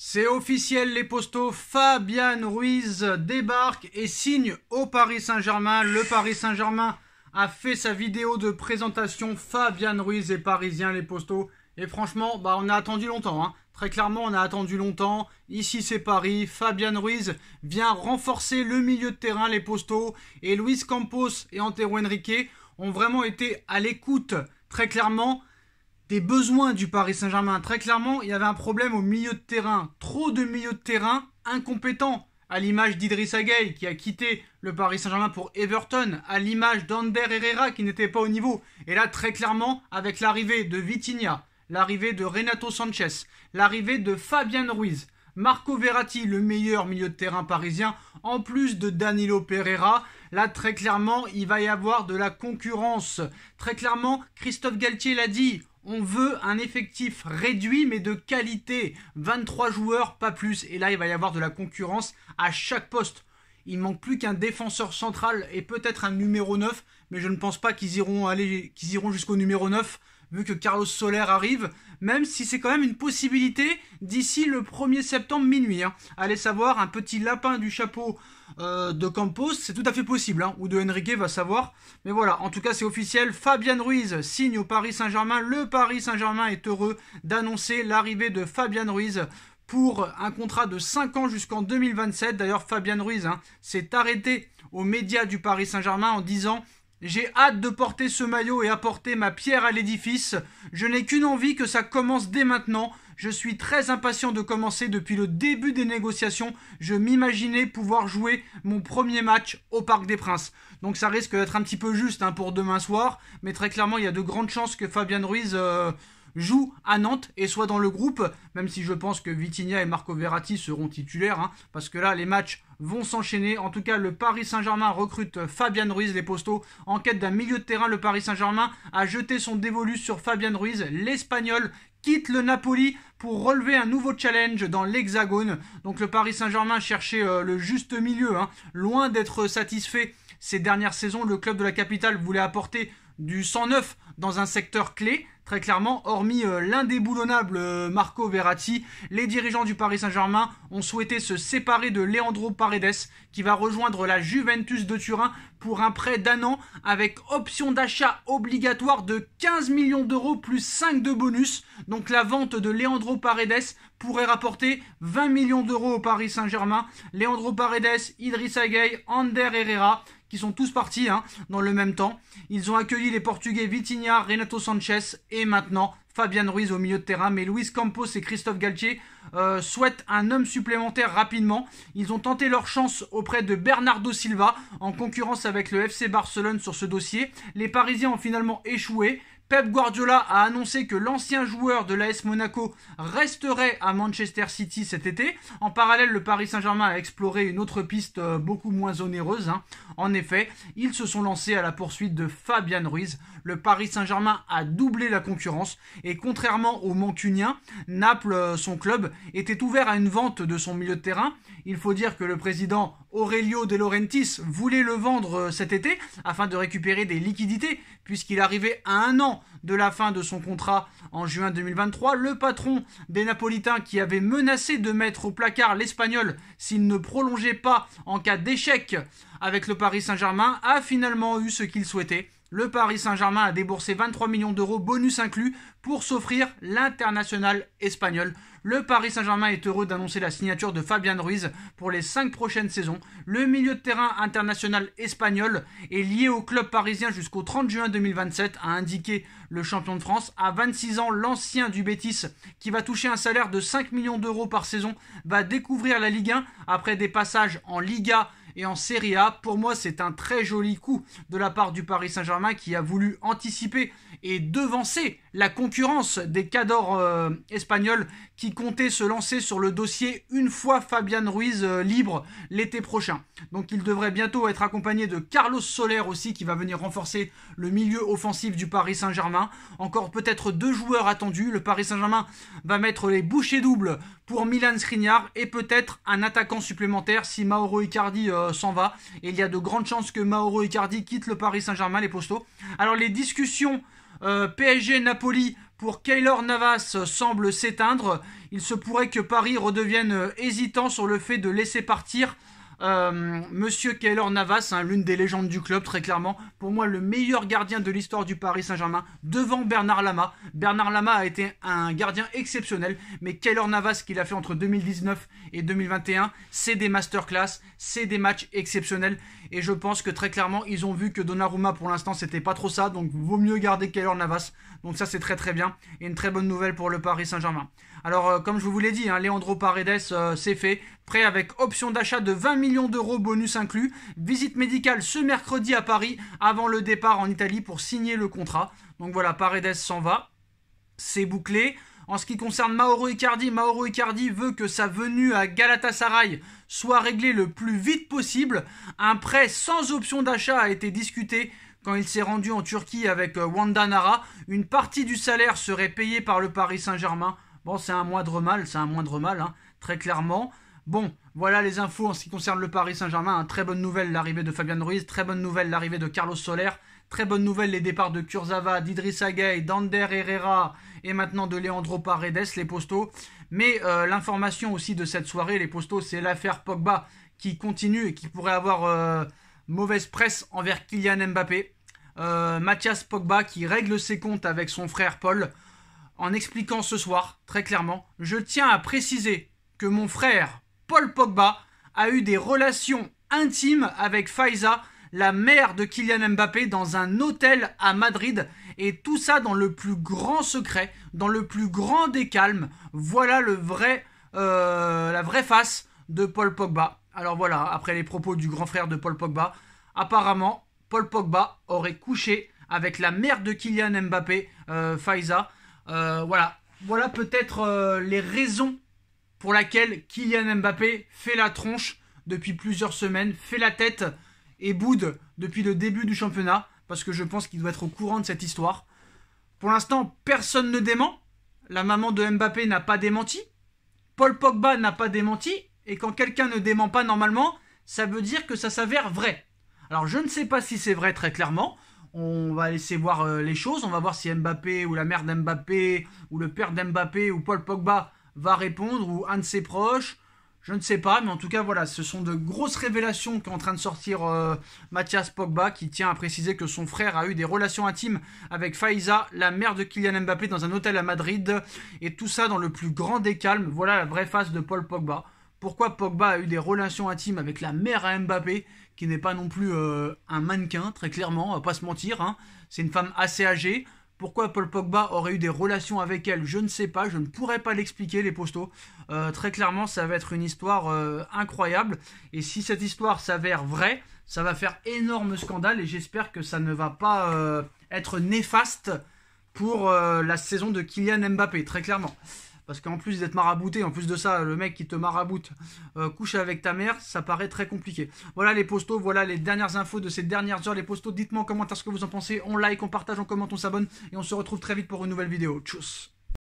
C'est officiel, les postaux, Fabian Ruiz débarque et signe au Paris Saint-Germain. Le Paris Saint-Germain a fait sa vidéo de présentation. Fabian Ruiz est parisien, les postaux. Et franchement, on a attendu longtemps. Très clairement, on a attendu longtemps. Ici, c'est Paris. Fabian Ruiz vient renforcer le milieu de terrain, les postaux. Et Luis Campos et Antero Henrique ont vraiment été à l'écoute, très clairement, des besoins du Paris Saint-Germain. Très clairement, il y avait un problème au milieu de terrain. Trop de milieux de terrain incompétents. À l'image d'Idrissa Gueye qui a quitté le Paris Saint-Germain pour Everton. À l'image d'Ander Herrera qui n'était pas au niveau. Et là, très clairement, avec l'arrivée de Vitinha, l'arrivée de Renato Sanchez, l'arrivée de Fabian Ruiz, Marco Verratti, le meilleur milieu de terrain parisien, en plus de Danilo Pereira. Là, très clairement, il va y avoir de la concurrence. Très clairement, Christophe Galtier l'a dit, on veut un effectif réduit mais de qualité. 23 joueurs, pas plus. Et là, il va y avoir de la concurrence à chaque poste. Il ne manque plus qu'un défenseur central et peut-être un numéro 9. Mais je ne pense pas qu'ils iront jusqu'au numéro 9. Vu que Carlos Soler arrive, même si c'est quand même une possibilité d'ici le 1er septembre minuit. Allez savoir, un petit lapin du chapeau de Campos, c'est tout à fait possible, ou de Henrique, va savoir. Mais voilà, en tout cas c'est officiel, Fabian Ruiz signe au Paris Saint-Germain. Le Paris Saint-Germain est heureux d'annoncer l'arrivée de Fabian Ruiz pour un contrat de 5 ans jusqu'en 2027. D'ailleurs, Fabian Ruiz s'est arrêté aux médias du Paris Saint-Germain en disant: j'ai hâte de porter ce maillot et apporter ma pierre à l'édifice. Je n'ai qu'une envie, que ça commence dès maintenant. Je suis très impatient de commencer depuis le début des négociations. Je m'imaginais pouvoir jouer mon premier match au Parc des Princes. Donc ça risque d'être un petit peu juste pour demain soir. Mais très clairement, il y a de grandes chances que Fabian Ruiz joue à Nantes et soit dans le groupe, même si je pense que Vitinha et Marco Verratti seront titulaires, parce que là les matchs vont s'enchaîner. En tout cas, le Paris Saint-Germain recrute Fabian Ruiz, les postaux, en quête d'un milieu de terrain. Le Paris Saint-Germain a jeté son dévolu sur Fabian Ruiz. L'Espagnol quitte le Napoli pour relever un nouveau challenge dans l'Hexagone. Donc le Paris Saint-Germain cherchait le juste milieu, loin d'être satisfait ces dernières saisons. Le club de la capitale voulait apporter du sang neuf dans un secteur clé. Très clairement, hormis l'indéboulonnable Marco Verratti, les dirigeants du Paris Saint-Germain ont souhaité se séparer de Leandro Paredes, qui va rejoindre la Juventus de Turin pour un prêt d'1 an avec option d'achat obligatoire de 15 millions d'euros plus 5 de bonus. Donc la vente de Leandro Paredes pourrait rapporter 20 millions d'euros au Paris Saint-Germain. Leandro Paredes, Idrissa Gueye, Ander Herrera, qui sont tous partis dans le même temps. Ils ont accueilli les Portugais Vitinha, Renato Sanchez et maintenant Fabian Ruiz au milieu de terrain. Mais Luis Campos et Christophe Galtier souhaitent un homme supplémentaire rapidement. Ils ont tenté leur chance auprès de Bernardo Silva en concurrence avec le FC Barcelone sur ce dossier. Les Parisiens ont finalement échoué. Pep Guardiola a annoncé que l'ancien joueur de l'AS Monaco resterait à Manchester City cet été. En parallèle, le Paris Saint-Germain a exploré une autre piste beaucoup moins onéreuse. En effet, ils se sont lancés à la poursuite de Fabian Ruiz. Le Paris Saint-Germain a doublé la concurrence et contrairement aux Mancuniens, Naples, son club, était ouvert à une vente de son milieu de terrain. Il faut dire que le président Aurelio De Laurentiis voulait le vendre cet été afin de récupérer des liquidités puisqu'il arrivait à 1 an de la fin de son contrat en juin 2023. Le patron des Napolitains, qui avait menacé de mettre au placard l'Espagnol s'il ne prolongeait pas en cas d'échec avec le Paris Saint-Germain, a finalement eu ce qu'il souhaitait. Le Paris Saint-Germain a déboursé 23 millions d'euros, bonus inclus, pour s'offrir l'international espagnol. Le Paris Saint-Germain est heureux d'annoncer la signature de Fabian Ruiz pour les 5 prochaines saisons. Le milieu de terrain international espagnol est lié au club parisien jusqu'au 30 juin 2027, a indiqué le champion de France. À 26 ans, l'ancien du Betis, qui va toucher un salaire de 5 millions d'euros par saison, va découvrir la Ligue 1 après des passages en Liga et en Serie A. Pour moi, c'est un très joli coup de la part du Paris Saint-Germain qui a voulu anticiper et devancer la concurrence des cadors espagnols qui comptaient se lancer sur le dossier une fois Fabian Ruiz libre l'été prochain. Donc il devrait bientôt être accompagné de Carlos Soler aussi, qui va venir renforcer le milieu offensif du Paris Saint-Germain. Encore peut-être 2 joueurs attendus. Le Paris Saint-Germain va mettre les bouchées doubles pour Milan Skriniar et peut-être un attaquant supplémentaire si Mauro Icardi s'en va. Et il y a de grandes chances que Mauro Icardi quitte le Paris Saint-Germain, les postaux. Alors les discussions PSG-Napoli pour Keylor Navas semble s'éteindre. Il se pourrait que Paris redevienne hésitant sur le fait de laisser partir Monsieur Keylor Navas, hein, l'une des légendes du club, très clairement. Pour moi, le meilleur gardien de l'histoire du Paris Saint-Germain, devant Bernard Lama. Bernard Lama a été un gardien exceptionnel, mais Keylor Navas, ce qu'il a fait entre 2019 et 2021, c'est des masterclass, c'est des matchs exceptionnels. Et je pense que très clairement, ils ont vu que Donnarumma, pour l'instant, c'était pas trop ça. Donc, vaut mieux garder Keylor Navas. Donc ça, c'est très très bien. Et une très bonne nouvelle pour le Paris Saint-Germain. Alors, comme je vous l'ai dit, hein, Leandro Paredes, c'est fait. Prêt avec option d'achat de 20 millions d'euros, bonus inclus. Visite médicale ce mercredi à Paris, avant le départ en Italie pour signer le contrat. Donc voilà, Paredes s'en va. C'est bouclé. En ce qui concerne Mauro Icardi veut que sa venue à Galatasaray soit réglée le plus vite possible. Un prêt sans option d'achat a été discuté quand il s'est rendu en Turquie avec Wanda Nara. Une partie du salaire serait payée par le Paris Saint-Germain. Bon, c'est un moindre mal, hein, très clairement. Bon, voilà les infos en ce qui concerne le Paris Saint-Germain. Hein. Très bonne nouvelle, l'arrivée de Fabian Ruiz. Très bonne nouvelle, l'arrivée de Carlos Soler. Très bonne nouvelle, les départs de Kurzawa, d'Idrissa Gueye, d'Ander Herrera et maintenant de Leandro Paredes, les postos. Mais l'information aussi de cette soirée, les postos, c'est l'affaire Pogba qui continue et qui pourrait avoir mauvaise presse envers Kylian Mbappé. Mathias Pogba qui règle ses comptes avec son frère Paul en expliquant ce soir, très clairement, je tiens à préciser que mon frère Paul Pogba a eu des relations intimes avec Faiza, la mère de Kylian Mbappé, dans un hôtel à Madrid, et tout ça dans le plus grand secret, dans le plus grand des calmes. Voilà la vraie face de Paul Pogba. Alors voilà, après les propos du grand frère de Paul Pogba, apparemment, Paul Pogba aurait couché avec la mère de Kylian Mbappé, Faiza. Voilà peut-être les raisons pour lesquelles Kylian Mbappé fait la tronche depuis plusieurs semaines, fait la tête et boude depuis le début du championnat, parce que je pense qu'il doit être au courant de cette histoire. Pour l'instant, personne ne dément. La maman de Mbappé n'a pas démenti. Paul Pogba n'a pas démenti. Et quand quelqu'un ne dément pas normalement, ça veut dire que ça s'avère vrai. Alors je ne sais pas si c'est vrai très clairement. On va laisser voir les choses. On va voir si Mbappé ou la mère d'Mbappé ou le père d'Mbappé ou Paul Pogba va répondre ou un de ses proches. Je ne sais pas, mais en tout cas, voilà, ce sont de grosses révélations qu'est en train de sortir Mathias Pogba, qui tient à préciser que son frère a eu des relations intimes avec Faiza, la mère de Kylian Mbappé, dans un hôtel à Madrid, et tout ça dans le plus grand des calmes. Voilà la vraie face de Paul Pogba. Pourquoi Pogba a eu des relations intimes avec la mère à Mbappé, qui n'est pas non plus un mannequin, très clairement, on va pas se mentir, hein. C'est une femme assez âgée. Pourquoi Paul Pogba aurait eu des relations avec elle, je ne sais pas, je ne pourrais pas l'expliquer, les postos. Très clairement, ça va être une histoire incroyable. Et si cette histoire s'avère vraie, ça va faire énorme scandale. Et j'espère que ça ne va pas être néfaste pour la saison de Kylian Mbappé, très clairement. Parce qu'en plus d'être marabouté, en plus de ça, le mec qui te maraboute couche avec ta mère, ça paraît très compliqué. Voilà les postos, voilà les dernières infos de ces dernières heures. Les postos, dites-moi en commentaire ce que vous en pensez. On like, on partage, on commente, on s'abonne. Et on se retrouve très vite pour une nouvelle vidéo. Tchuss.